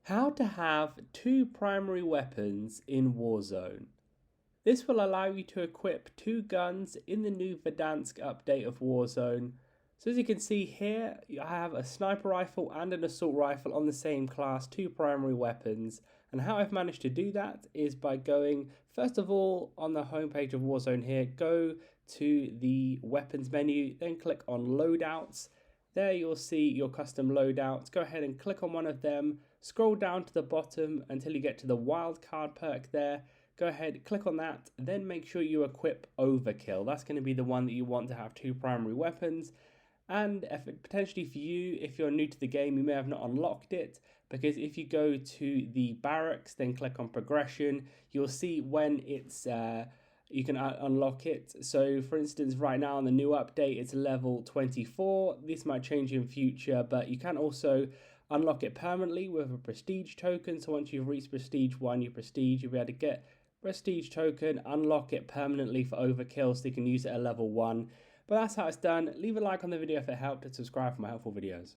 How to have 2 primary weapons in Warzone. This will allow you to equip 2 guns in the new Verdansk update of Warzone. So as you can see here, I have a sniper rifle and an assault rifle on the same class, 2 primary weapons. And how I've managed to do that is by going, first of all, on the homepage of Warzone here, go to the weapons menu, then click on loadouts. There you'll see your custom loadouts. Go ahead and click on one of them, scroll down to the bottom until you get to the wildcard perk there. Go ahead, click on that, then make sure you equip overkill. That's going to be the one that you want to have 2 primary weapons. And if potentially for you, if you're new to the game, you may have not unlocked it, because if you go to the barracks, then click on progression, you'll see when it's you can unlock it. So for instance, right now on the new update, it's level 24. This might change in future, but you can also unlock it permanently with a prestige token. So once you've reached prestige 1, you'll be able to get prestige token, unlock it permanently for overkill, so you can use it at level 1. But that's how it's done. Leave a like on the video if it helped, and subscribe for more helpful videos.